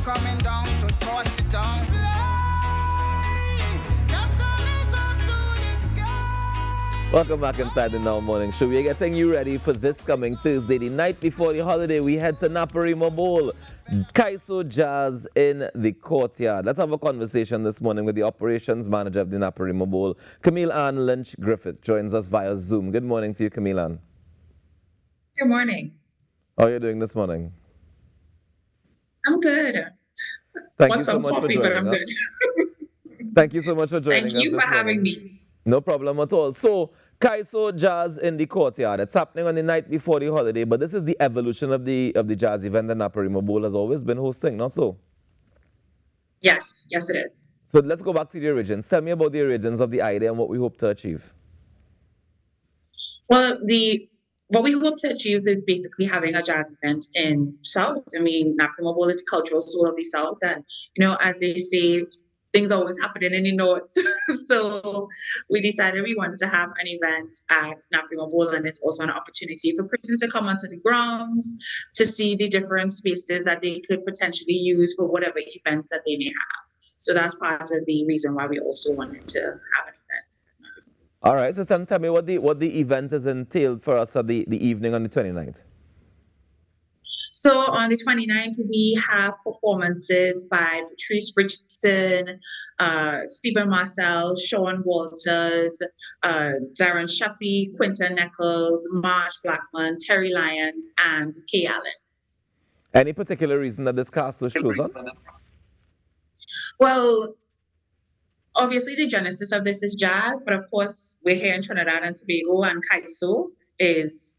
coming down to touch the town. Welcome back inside the Now Morning Show. We are getting you ready for this coming Thursday, the night before the holiday. We head to Naparima Bowl, Kaiso Jazz in the Courtyard. Let's have a conversation this morning with the operations manager of the Naparima Bowl, Kamille-Ann Lynch-Griffith, joins us via Zoom. Good morning to you, Kamille-Ann. Good morning. How are you doing this morning? I'm good. Thank you so much for joining us. Thank you so much for joining us. Thank you for having me. No problem at all. So, Kaiso Jazz in the Courtyard. It's happening on the night before the holiday, but this is the evolution of the jazz event that Naparima Bowl has always been hosting, not so? Yes, it is. So let's go back to the origins. Tell me about the origins of the idea and what we hope to achieve. Well, what we hope to achieve is basically having a jazz event in South. I mean, Naparima Bowl is the cultural soul of the South, and as they say, things always happening in the North. So we decided we wanted to have an event at Naparima Bowl, and it's also an opportunity for persons to come onto the grounds to see the different spaces that they could potentially use for whatever events that they may have. So that's part of the reason why we also wanted to have an event. All right, so tell me what the event is entailed for us at the evening on the 29th. So on the 29th, we have performances by Patrice Richardson, Stephen Marcel, Sean Walters, Darren Shappy, Quinton Nichols, Marsh Blackman, Terry Lyons, and Kay Allen. Any particular reason that this cast was chosen? Well, obviously the genesis of this is jazz, but of course we're here in Trinidad and Tobago, and Kaiso is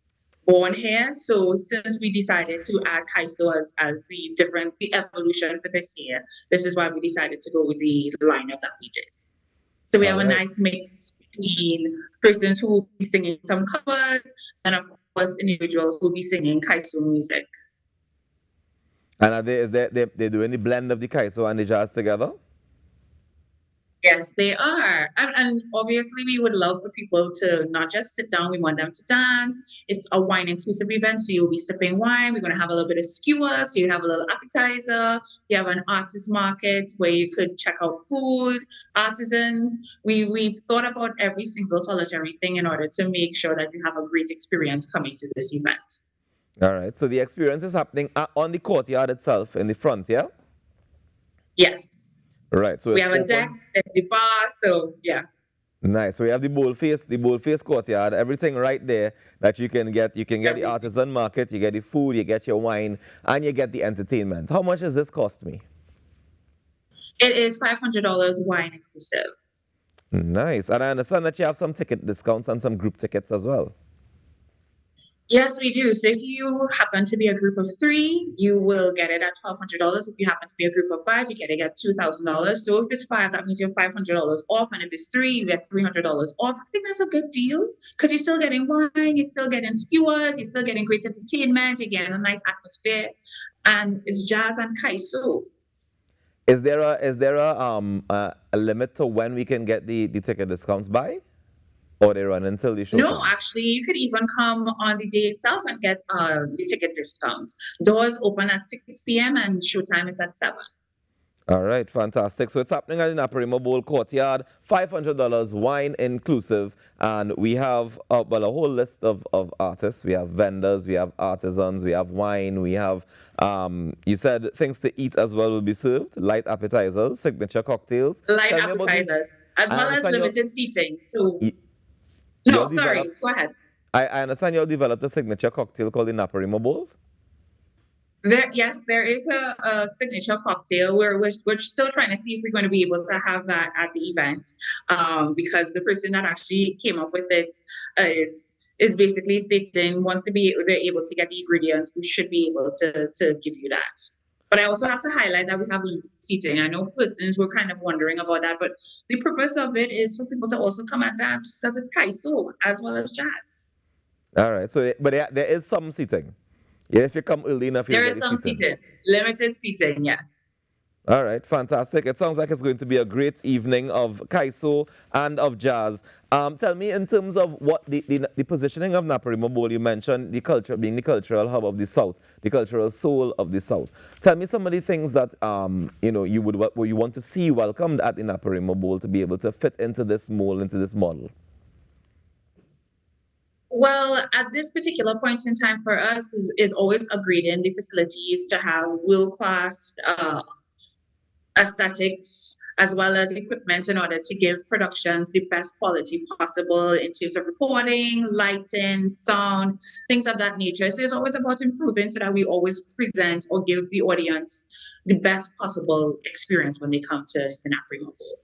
born here. So since we decided to add Kaiso as the evolution for this year, this is why we decided to go with the lineup that we did. So we have a nice mix between persons who will be singing some covers and of course individuals who will be singing Kaiso music. And are they doing the blend of the Kaiso and the jazz together? Yes, they are. And obviously, we would love for people to not just sit down. We want them to dance. It's a wine-inclusive event, so you'll be sipping wine. We're going to have a little bit of skewers, so you have a little appetizer. You have an artist market where you could check out food, artisans. We've thought about every single solitary thing in order to make sure that you have a great experience coming to this event. All right, so the experience is happening on the courtyard itself, in the front, yeah? Yes. Right. So we have a deck, there's the bar, so yeah. Nice. So we have the bowl face courtyard, everything right there that you can get. You can get the artisan market, you get the food, you get your wine, and you get the entertainment. How much does this cost me? It is $500 wine inclusive. Nice. And I understand that you have some ticket discounts and some group tickets as well. Yes, we do. So if you happen to be a group of 3, you will get it at $1,200. If you happen to be a group of 5, you get it at $2,000. So if it's 5, that means you're $500 off. And if it's 3, you get $300 off. I think that's a good deal because you're still getting wine, you're still getting skewers, you're still getting great entertainment, you're getting a nice atmosphere. And it's jazz and Kaiso. Is there a limit to when we can get the ticket discounts by? Or they run until the show? No, actually, you could even come on the day itself and get the ticket discount. Doors open at 6 p.m. and showtime is at 7. All right, fantastic. So it's happening at the Naparima Bowl Courtyard, $500 wine inclusive, and we have a whole list of artists. We have vendors, we have artisans, we have wine, we have, you said things to eat as well will be served, light appetizers, signature cocktails. Light appetizers, as well as limited seating. So. No, sorry, go ahead. I understand you all developed a signature cocktail called the Naparima Bowl. Yes, there is a signature cocktail. We're still trying to see if we're going to be able to have that at the event, because the person that actually came up with it is basically stating once they're able to get the ingredients, we should be able to give you that. But I also have to highlight that we have seating. I know persons were kind of wondering about that, but the purpose of it is for people to also come and dance because it's Kaiso as well as jazz. All right. So, but there is some seating. Yeah, if you come early enough, there is some seating. Limited seating, yes. All right, fantastic. It sounds like it's going to be a great evening of Kaiso and of jazz. Tell me, in terms of what the positioning of Naparima Bowl, you mentioned the culture being the cultural hub of the South, the cultural soul of the South. Tell me some of the things that you want to see welcomed at the Naparima Bowl to be able to fit into this mold, into this model. Well, at this particular point in time for us is always upgrading the facilities to have world-class aesthetics as well as equipment in order to give productions the best quality possible in terms of recording, lighting, sound, things of that nature. So it's always about improving so that we always present or give the audience the best possible experience when they come to the Naparima Bowl.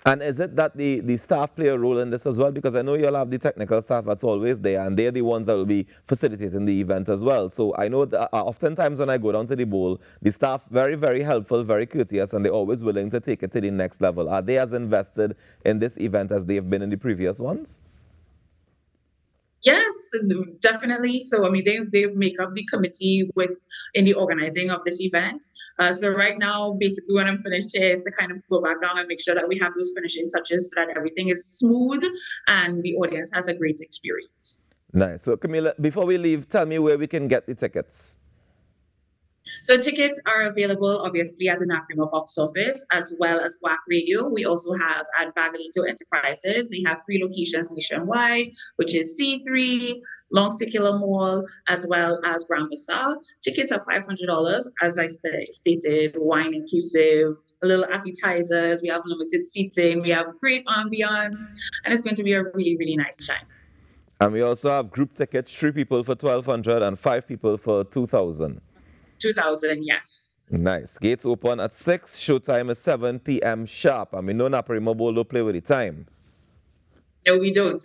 And is it that the staff play a role in this as well? Because I know you'll have the technical staff that's always there, and they're the ones that will be facilitating the event as well. So I know that oftentimes when I go down to the bowl, the staff very, very helpful, very courteous, and they're always willing to take it to the next level. Are they as invested in this event as they've been in the previous ones? Yes, definitely. So, I mean, they've make up the committee in the organizing of this event. So right now, basically, when I'm finished here, is to kind of go back down and make sure that we have those finishing touches so that everything is smooth and the audience has a great experience. Nice. So, Kamille, before we leave, tell me where we can get the tickets. So tickets are available, obviously, at the Naparima box office, as well as WAC Radio. We also have at Bagalito Enterprises. We have 3 locations nationwide, which is C3, Long Circular Mall, as well as Grand Bazaar. Tickets are $500, as I stated, wine inclusive, little appetizers. We have limited seating. We have great ambiance, and it's going to be a really, really nice time. And we also have group tickets, 3 people for $1,200 and 5 people for $2,000. 2000, yes. Nice. Gates open at 6. Showtime is 7 p.m. sharp. I mean, no Naparima Bowl don't play with the time. No, we don't.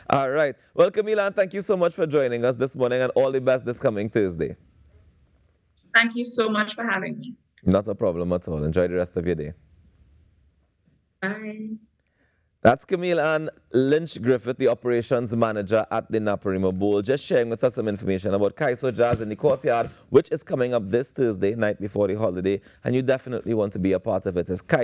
All right. Well, Kamille-Ann, thank you so much for joining us this morning, and all the best this coming Thursday. Thank you so much for having me. Not a problem at all. Enjoy the rest of your day. Bye. That's Kamille-Ann Lynch-Griffith, the operations manager at the Naparima Bowl, just sharing with us some information about Kaiso Jazz in the Courtyard, which is coming up this Thursday, night before the holiday, and you definitely want to be a part of it. It's